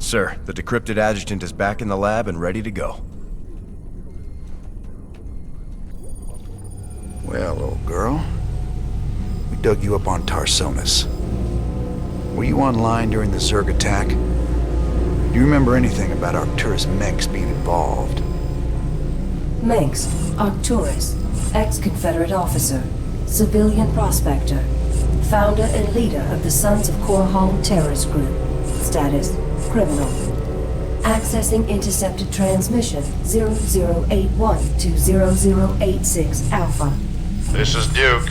Sir, the decrypted adjutant is back in the lab and ready to go. Well, old girl, we dug you up on Tarsonis. Were you online during the Zerg attack? Do you remember anything about Arcturus Mengs being involved? Mengs, Arcturus, ex-Confederate officer, civilian prospector, founder and leader of the Sons of Korhal terrorist group. Status, criminal. Accessing intercepted transmission 0081 to 0086 Alpha. This is Duke.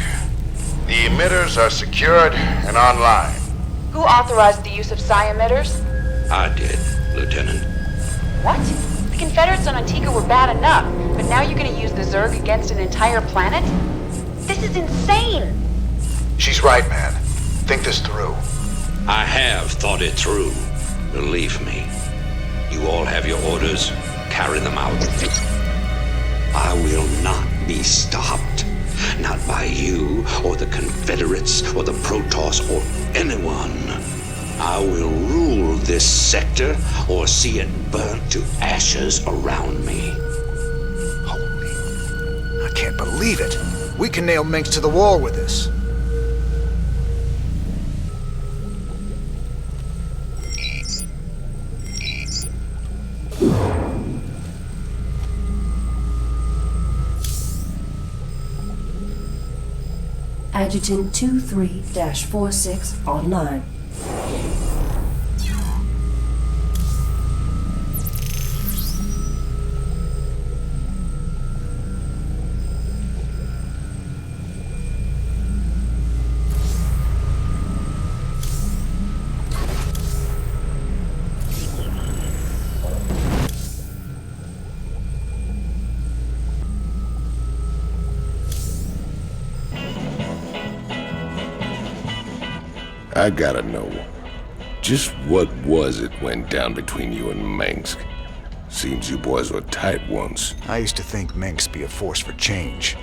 The emitters are secured and online. Who authorized the use of psi emitters? I did, Lieutenant. What? The Confederates on Antigua were bad enough, but now you're gonna use the Zerg against an entire planet? This is insane! She's right, man. Think this through. I have thought it through. Believe me. You all have your orders. Carry them out. I will not be stopped. Not by you, or the Confederates, or the Protoss, or anyone. I will rule this sector, or see it burnt to ashes around me. Holy... I can't believe it. We can nail Mengs to the wall with this. Adjutant 23-46 online. I gotta know, just what was it went down between you and Mengs? Seems you boys were tight once. I used to think Mengs be a force for change.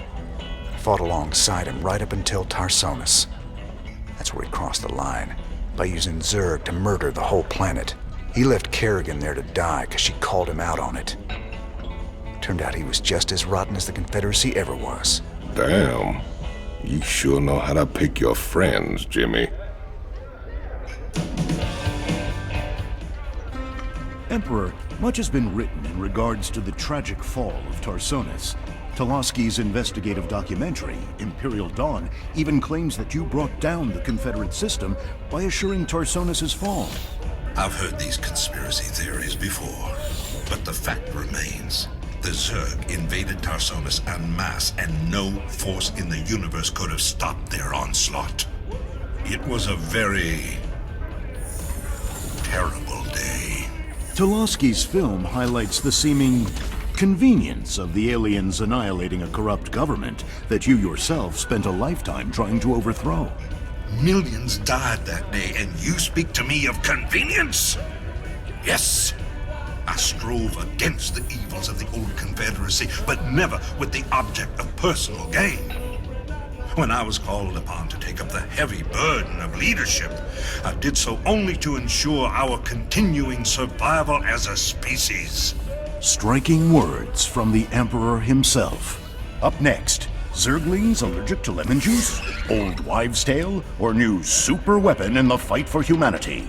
I fought alongside him right up until Tarsonis. That's where he crossed the line, by using Zerg to murder the whole planet. He left Kerrigan there to die because she called him out on it. Turned out he was just as rotten as the Confederacy ever was. Damn. You sure know how to pick your friends, Jimmy. Emperor, much has been written in regards to the tragic fall of Tarsonis. Toloski's investigative documentary, Imperial Dawn, even claims that you brought down the Confederate system by assuring Tarsonis' fall. I've heard these conspiracy theories before, but the fact remains. The Zerg invaded Tarsonis en masse, and no force in the universe could have stopped their onslaught. It was a very terrible day. Toloski's film highlights the seeming convenience of the aliens annihilating a corrupt government that you yourself spent a lifetime trying to overthrow. Millions died that day, and you speak to me of convenience? Yes, I strove against the evils of the old Confederacy, but never with the object of personal gain. When I was called upon to take up the heavy burden of leadership, I did so only to ensure our continuing survival as a species. Striking words from the Emperor himself. Up next, Zerglings allergic to lemon juice, old wives' tale, or new super weapon in the fight for humanity.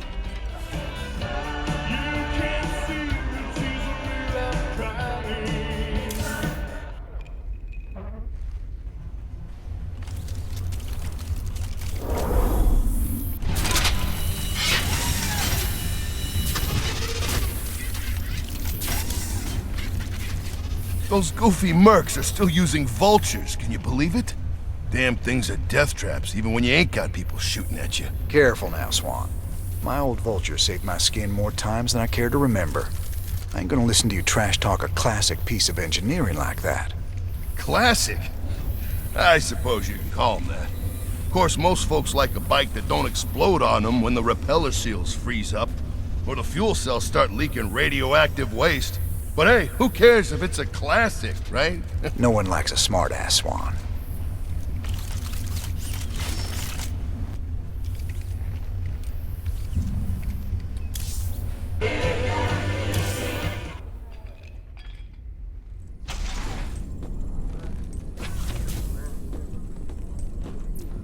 Those goofy mercs are still using vultures, can you believe it? Damn things are death traps, even when you ain't got people shooting at you. Careful now, Swan. My old vulture saved my skin more times than I care to remember. I ain't gonna listen to you trash talk a classic piece of engineering like that. Classic? I suppose you can call them that. Of course, most folks like a bike that don't explode on them when the repeller seals freeze up, or the fuel cells start leaking radioactive waste. But hey, who cares if it's a classic, right? No one likes a smart-ass, Swan.